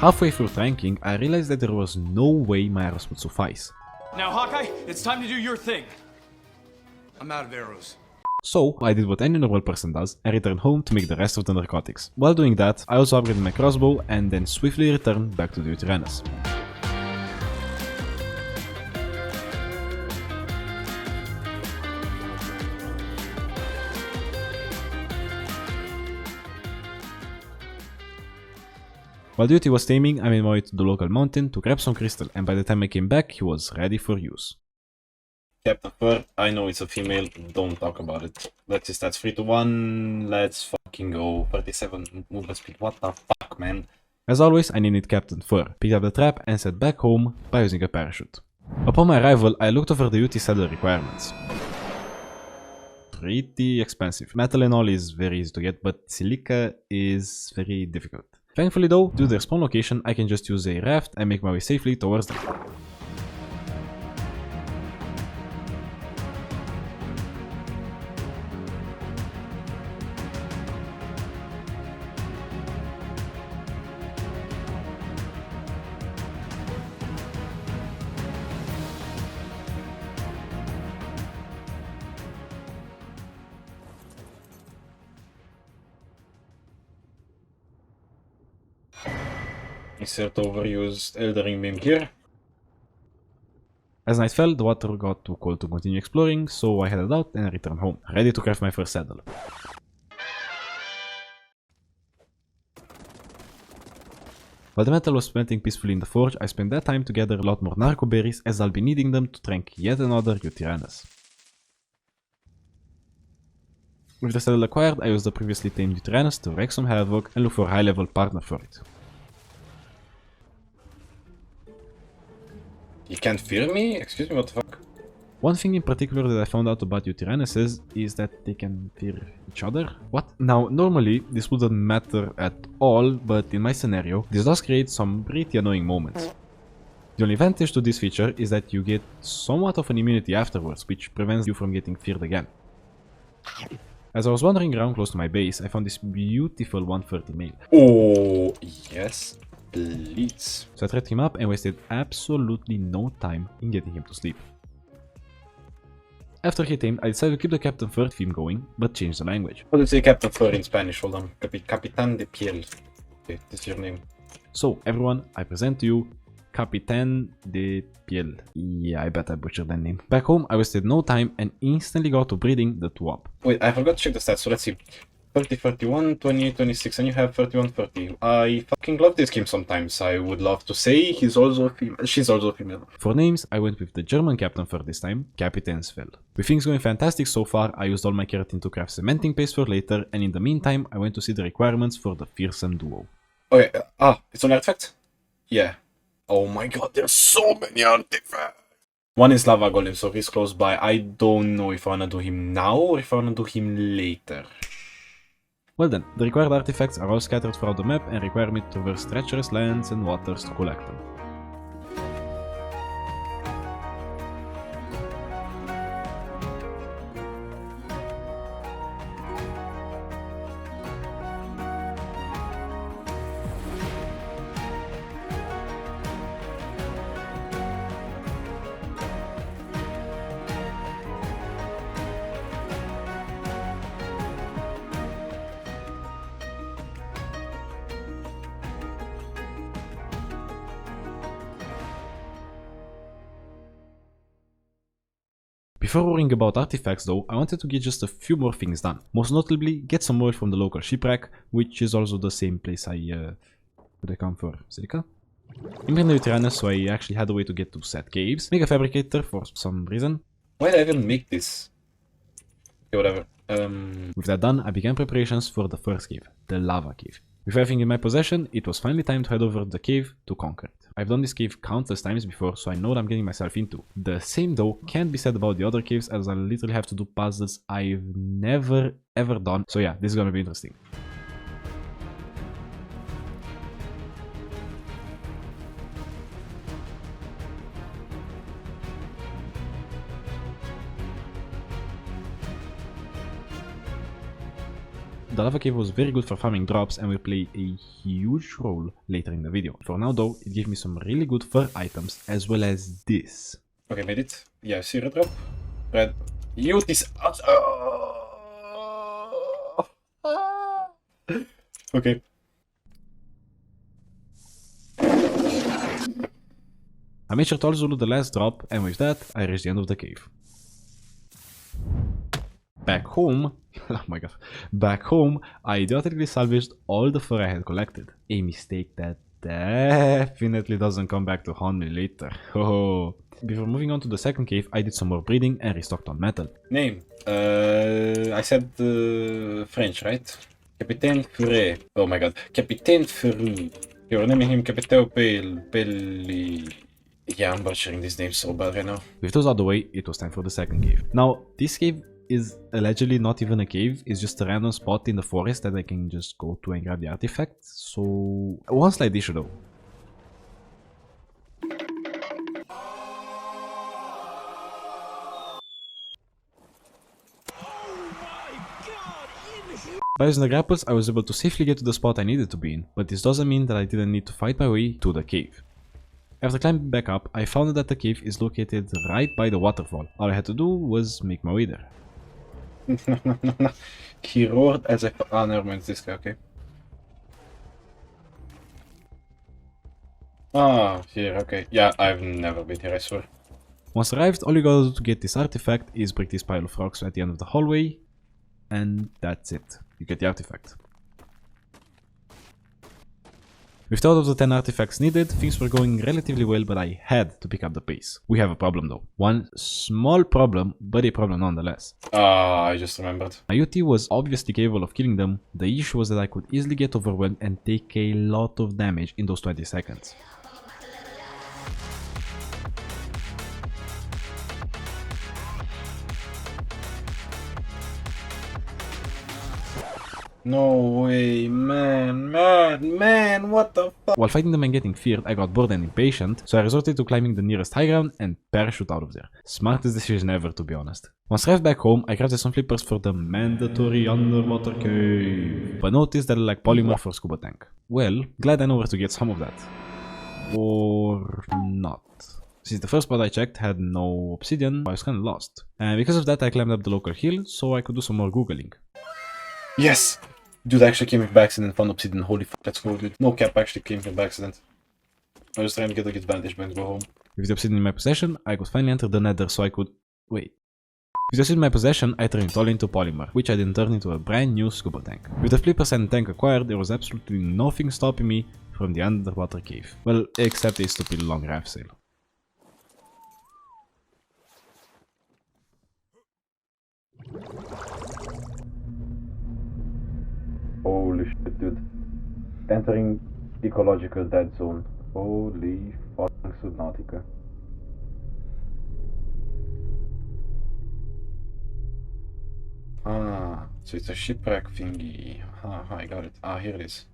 Halfway through tranking, I realized that there was no way my arrows would suffice. Now, Hawkeye, it's time to do your thing. I'm out of arrows. So, I did what any normal person does and returned home to make the rest of the narcotics. While doing that, I also upgraded my crossbow and then swiftly returned back to the Yutyrannus. While Duty was taming, I made my way to the local mountain to grab some crystal, and by the time I came back, he was ready for use. Captain Fur, I know it's a female, don't talk about it. Let's see stats 3 to 1, let's fucking go. 37 movement speed, what the fuck, man? As always, I named Captain Fur, picked up the trap and set back home by using a parachute. Upon my arrival, I looked over the UT saddle requirements. Pretty expensive. Metal and all is very easy to get, but silica is very difficult. Thankfully though, due to their spawn location, I can just use a raft and make my way safely towards them. Insert overused Eldering Beam here. As night fell, the water got too cold to continue exploring, so I headed out and returned home, ready to craft my first saddle. While the metal was smelting peacefully in the forge, I spent that time to gather a lot more narco berries, as I'll be needing them to trank yet another Yutyrannus. With the saddle acquired, I used the previously tamed Yutyrannus to wreak some havoc and look for a high level partner for it. You can't fear me? Excuse me, what the fuck? One thing in particular that I found out about Yutyrannuses is that they can fear each other. What? Now, normally this wouldn't matter at all, but in my scenario, this does create some pretty annoying moments. The only advantage to this feature is that you get somewhat of an immunity afterwards, which prevents you from getting feared again. As I was wandering around close to my base, I found this beautiful 130 male. Oh, yes, please. So I tried him up and wasted absolutely no time in getting him to sleep. After he tamed, I decided to keep the Captain Fur theme going, but change the language. How do you say Captain Fur in Spanish? Hold on. Capitán de Piel. Okay, this is your name. So, everyone, I present to you Capitán de Piel. Yeah, I bet I butchered that name. Back home, I wasted no time and instantly got to breeding the two up. Wait, I forgot to check the stats, so let's see. 30, 31, 20, 26, and you have 31, 30. I fucking love this game sometimes. I would love to say he's also a female. She's also a female. For names, I went with the German Captain Fur this time, Kapitänsfell. With things going fantastic so far, I used all my keratin to craft cementing paste for later, and in the meantime, I went to see the requirements for the fearsome duo. Okay, it's on artifact? Yeah. Oh my god, there's so many artifacts! One is Lava Golem, so he's close by. I don't know if I wanna do him now or if I wanna do him later. Well then, the required artifacts are all scattered throughout the map and require me to traverse treacherous lands and waters to collect them. Before worrying about artifacts though, I wanted to get just a few more things done. Most notably, get some oil from the local shipwreck, which is also the same place would I come for silica? I'm in the Yutyrannus, so I actually had a way to get to set caves, make a fabricator for some reason. Why did I even make this? Okay, whatever. With that done, I began preparations for the first cave, the lava cave. With everything in my possession, it was finally time to head over the cave to conquer it. I've done this cave countless times before, so I know what I'm getting myself into. The same though can't be said about the other caves, as I literally have to do puzzles I've never ever done. So yeah, this is gonna be interesting. The the lava cave was very good for farming drops and will play a huge role later in the video. For now though, it gave me some really good fur items as well as this. Okay, made it. Yeah, see red drop. Red. Use this. Okay. I made sure to also loot the last drop, and with that, I reached the end of the cave. Back home, oh my god, back home, I idiotically salvaged all the fur I had collected. A mistake that definitely doesn't come back to haunt me later. Oh. Before moving on to the second cave, I did some more breeding and restocked on metal. Name. I said French, right? Capitaine Fure. Oh my god. Capitaine Furu. You're naming him Capitao Pelli. Yeah, I'm butchering these names so bad right now. With those out of the way, it was time for the second cave. Now, this cave is allegedly not even a cave, it's just a random spot in the forest that I can just go to and grab the artifacts. So, one slight issue though. By using the grapples, I was able to safely get to the spot I needed to be in, but this doesn't mean that I didn't need to fight my way to the cave. After climbing back up, I found that the cave is located right by the waterfall. All I had to do was make my way there. He roared as if... Ah, never mind, it's this guy, okay. Ah, here, okay. Yeah, I've never been here, I swear. Once arrived, all you gotta do to get this artifact is break this pile of rocks at the end of the hallway, and that's it. You get the artifact. With all of the 10 artifacts needed, things were going relatively well, but I had to pick up the pace. We have a problem though. One small problem, but a problem nonetheless. Ah, I just remembered. My UT was obviously capable of killing them. The issue was that I could easily get overwhelmed and take a lot of damage in those 20 seconds. No way, man, what the fuck? While fighting them and getting feared, I got bored and impatient, so I resorted to climbing the nearest high ground and parachute out of there. Smartest decision ever, to be honest. Once arrived back home, I crafted some flippers for the mandatory underwater cave, but noticed that I lack polymer for scuba tank. Well, glad I know where to get some of that. Or not. Since the first spot I checked had no obsidian, I was kinda lost. And because of that I climbed up the local hill, so I could do some more googling. Yes! Dude, I actually came here by accident, found obsidian, holy fuck, let's go, dude. No cap, I actually came here by accident. I was trying to get a good vantage point, go home. With the obsidian in my possession, I could finally enter the nether so I could... Wait. With the obsidian in my possession, I turned it all into polymer, which I then turned into a brand new scuba tank. With the flippers and tank acquired, there was absolutely nothing stopping me from the underwater cave. Well, except a stupid long raft sail. Holy shit, dude. Entering ecological dead zone. Holy fucking Subnautica. Ah, so it's a shipwreck thingy. Ah, I got it. Ah, here it is.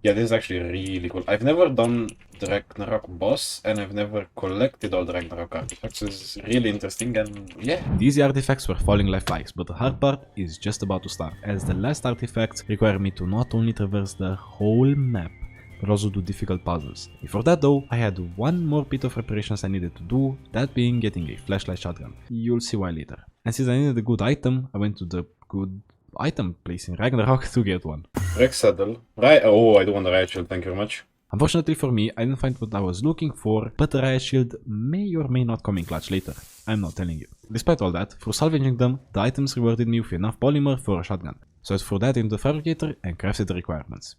Yeah, this is actually really cool. I've never done the Ragnarok boss, and I've never collected all the Ragnarok artifacts. It's really interesting, and yeah. These artifacts were falling like flies, but the hard part is just about to start, as the last artifacts require me to not only traverse the whole map, but also do difficult puzzles. Before that though, I had one more bit of preparations I needed to do, that being getting a flashlight shotgun. You'll see why later. And since I needed a good item, I went to the good item place in Ragnarok to get one. Rex saddle. Right. Oh, I do want the riot shield, thank you very much. Unfortunately for me, I didn't find what I was looking for, but the riot shield may or may not come in clutch later. I'm not telling you. Despite all that, through salvaging them, the items rewarded me with enough polymer for a shotgun. So I threw that into the fabricator and crafted the requirements.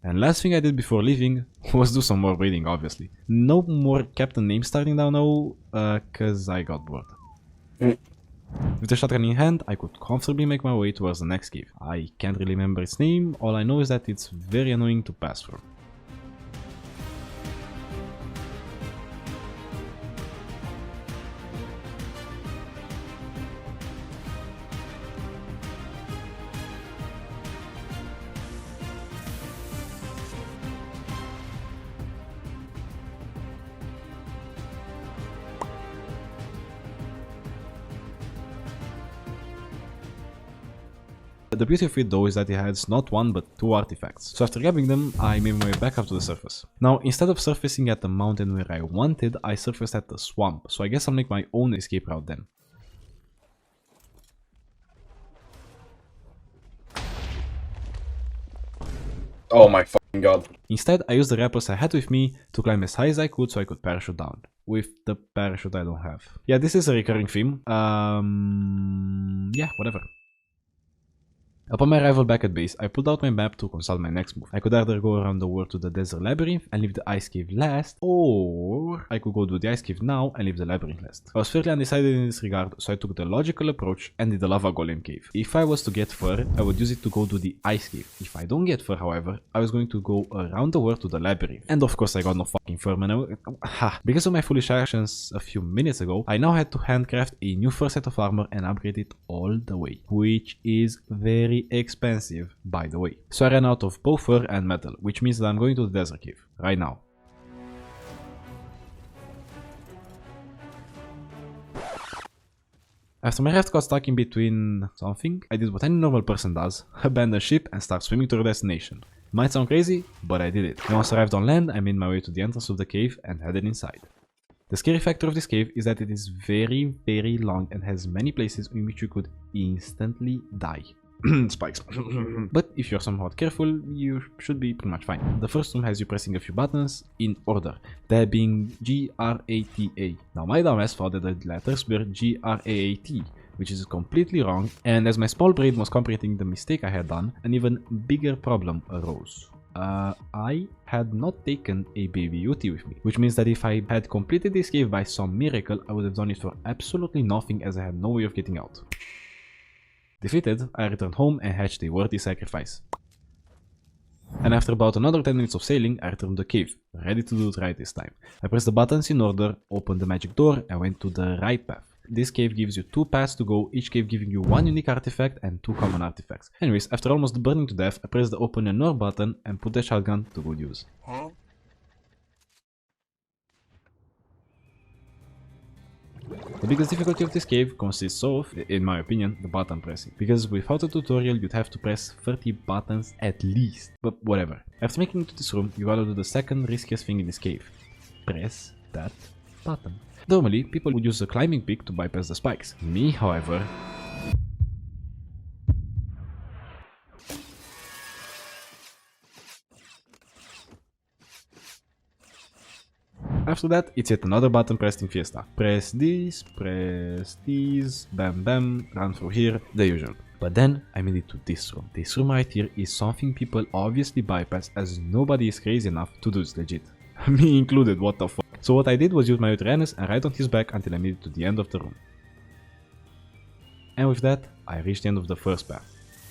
And last thing I did before leaving was do some more breeding, obviously. No more Captain name starting down now, cause I got bored. With the shotgun in hand, I could comfortably make my way towards the next cave. I can't really remember its name, all I know is that it's very annoying to pass through. The beauty of it though is that it has not one but two artifacts. So after grabbing them, I made my way back up to the surface. Now, instead of surfacing at the mountain where I wanted, I surfaced at the swamp. So I guess I'll make my own escape route then. Oh my fucking god. Instead, I used the rappers I had with me to climb as high as I could so I could parachute down. With the parachute I don't have. Yeah, this is a recurring theme. Yeah, whatever. Upon my arrival back at base, I pulled out my map to consult my next move. I could either go around the world to the desert labyrinth and leave the ice cave last, or I could go to the ice cave now and leave the labyrinth last. I was fairly undecided in this regard, so I took the logical approach and did the lava golem cave. If I was to get fur, I would use it to go to the ice cave. If I don't get fur, however, I was going to go around the world to the labyrinth. And of course I got no fucking fur, man. Because of my foolish actions a few minutes ago, I now had to handcraft a new fur set of armor and upgrade it all the way, which is very expensive, by the way. So I ran out of both fur and metal, which means that I'm going to the desert cave, right now. After my raft got stuck in between something, I did what any normal person does, abandon ship and start swimming to the destination. Might sound crazy, but I did it. And once I arrived on land, I made my way to the entrance of the cave and headed inside. The scary factor of this cave is that it is very, very long and has many places in which you could instantly die. Spikes. But if you're somewhat careful, you should be pretty much fine. The first room has you pressing a few buttons in order, that being G-R-A-T-A. Now my dumbass thought that the letters were G-R-A-A-T, which is completely wrong, and as my small brain was comprehending the mistake I had done, an even bigger problem arose. I had not taken a baby Yuti with me, which means that if I had completed this cave by some miracle, I would have done it for absolutely nothing as I had no way of getting out. Defeated, I returned home and hatched a worthy sacrifice. And after about another 10 minutes of sailing, I returned to the cave, ready to do it right this time. I pressed the buttons in order, opened the magic door and went to the right path. This cave gives you 2 paths to go, each cave giving you 1 unique artifact and 2 common artifacts. Anyways, after almost burning to death, I pressed the open and north button and put the shotgun to good use. The biggest difficulty of this cave consists of, in my opinion, the button pressing. Because without a tutorial you'd have to press 30 buttons at least. But whatever. After making it to this room, you gotta do the second riskiest thing in this cave. Press that button. Normally, people would use a climbing pick to bypass the spikes. Me, however... After that, it's yet another button pressed in Fiesta. Press these, bam bam, run through here, the usual. But then I made it to this room. This room right here is something people obviously bypass as nobody is crazy enough to do this legit. Me included, what the fuck. So what I did was use my Yutyrannus and ride on his back until I made it to the end of the room. And with that, I reached the end of the first path.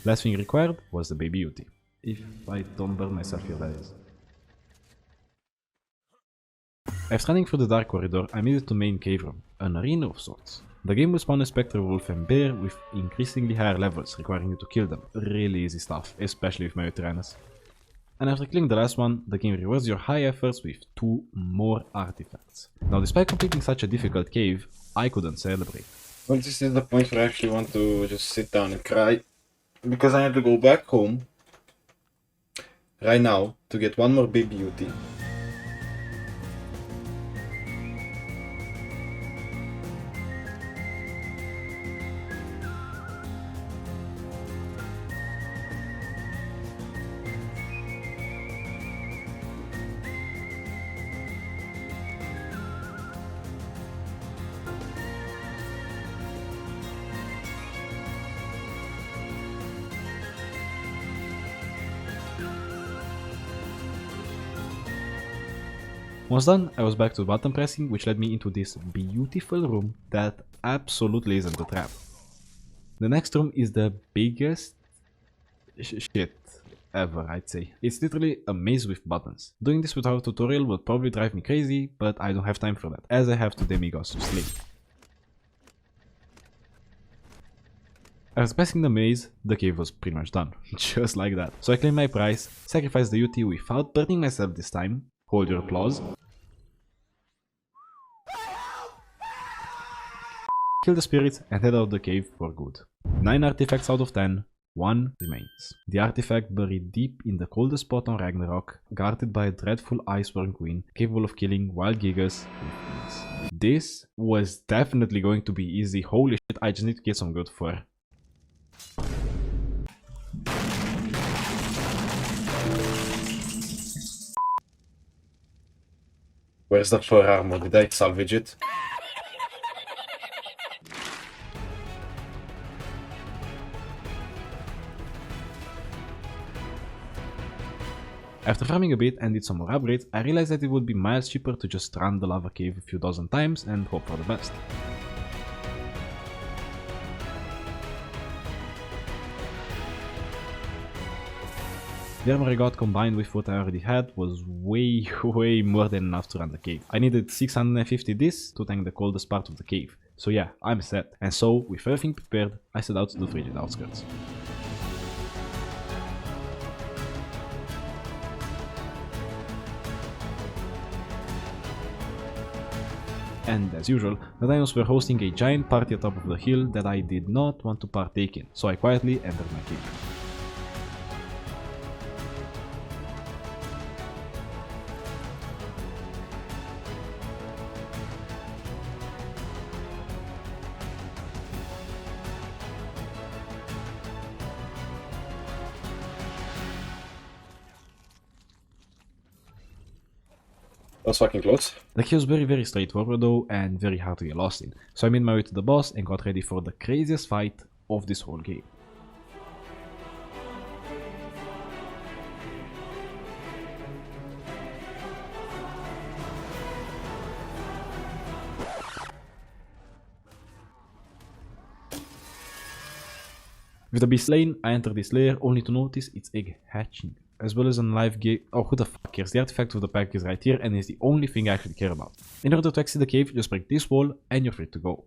Last thing required was the baby Yuti. If I don't burn myself here, that is. After running through the dark corridor, I made it to main cave room, an arena of sorts. The game will spawn a spectre, wolf and bear with increasingly higher levels, requiring you to kill them. Really easy stuff, especially with my Yutyrannus. And after killing the last one, the game rewards your high efforts with 2 more artifacts. Now despite completing such a difficult cave, I couldn't celebrate. Well, this is the point where I actually want to just sit down and cry. Because I have to go back home right now to get 1 more baby Yuti. Once done, I was back to button pressing, which led me into this beautiful room that absolutely isn't a trap. The next room is the biggest shit ever, I'd say. It's literally a maze with buttons. Doing this without a tutorial would probably drive me crazy, but I don't have time for that, as I have 2 demigods to slay. After passing the maze, the cave was pretty much done, just like that. So I claimed my prize, sacrificed the Yuti without burning myself this time. Hold your applause. Kill the spirits and head out of the cave for good. 9 artifacts out of 10, one remains. The artifact buried deep in the coldest spot on Ragnarok, guarded by a dreadful iceborn queen, capable of killing wild gigas with ease. This was definitely going to be easy. Holy shit, I just need to get some good fur. Where's the fur armor? Did I salvage it? After farming a bit and did some more upgrades, I realized that it would be miles cheaper to just run the lava cave a few dozen times and hope for the best. The armor I got combined with what I already had was way more than enough to run the cave. I needed 650 this to tank the coldest part of the cave. So yeah, I'm set. And so, with everything prepared, I set out to the frigid outskirts. And as usual, the dinos were hosting a giant party atop of the hill that I did not want to partake in, so I quietly entered my cave. That's fucking close. The key was very straightforward though, and very hard to get lost in, so I made my way to the boss and got ready for the craziest fight of this whole game. With the beast slain, I entered this lair only to notice its egg hatching, as well as an live gate. Oh, who the fuck cares? The artifact of the pack is right here and is the only thing I actually care about. In order to exit the cave, just break this wall and you're free to go.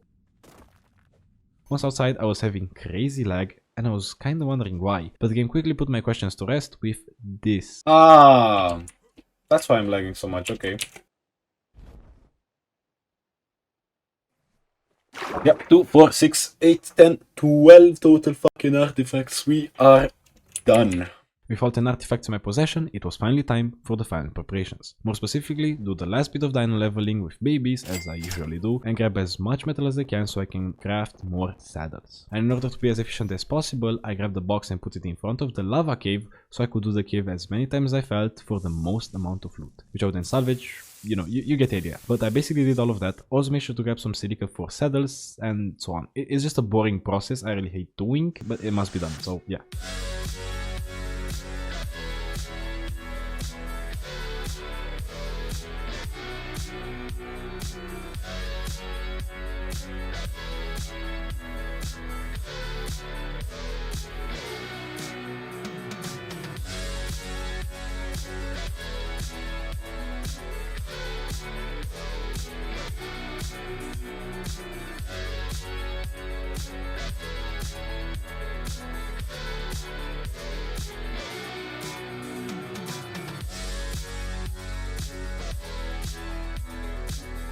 Once outside, I was having crazy lag and I was kinda wondering why, but the game quickly put my questions to rest with this. Ah, that's why I'm lagging so much, okay. Yep, 2, 4, 6, 8, 10, 12 total fucking artifacts. We are done. With all 10 artifacts in my possession, it was finally time for the final preparations. More specifically, do the last bit of dino leveling with babies, as I usually do, and grab as much metal as I can so I can craft more saddles. And in order to be as efficient as possible, I grabbed the box and put it in front of the lava cave so I could do the cave as many times as I felt for the most amount of loot, which I would then salvage. You know, you get the idea. But I basically did all of that. Also made sure to grab some silica for saddles and so on. It's just a boring process I really hate doing, but it must be done, so yeah.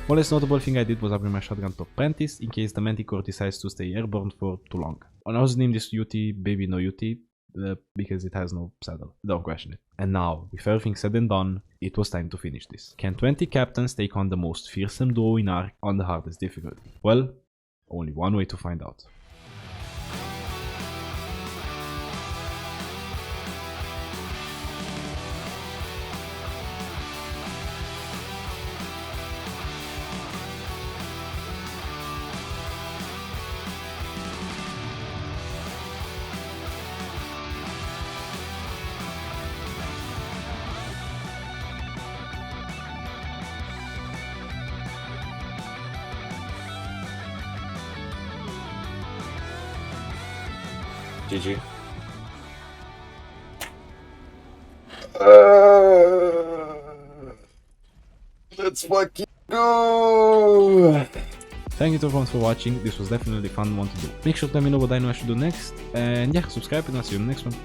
One less notable thing I did was upgrade my shotgun to Apprentice in case the Manticore decides to stay airborne for too long. And I also named this Yuti Baby No Yuti because it has no saddle. Don't question it. And now, with everything said and done, it was time to finish this. Can 20 captains take on the most fearsome duo in ARK on the hardest difficulty? Well, only one way to find out. GG. Let's fucking go! Thank you to everyone for watching. This was definitely a fun one to do. Make sure to let me know what dino I should do next. And yeah, subscribe and I'll see you in the next one.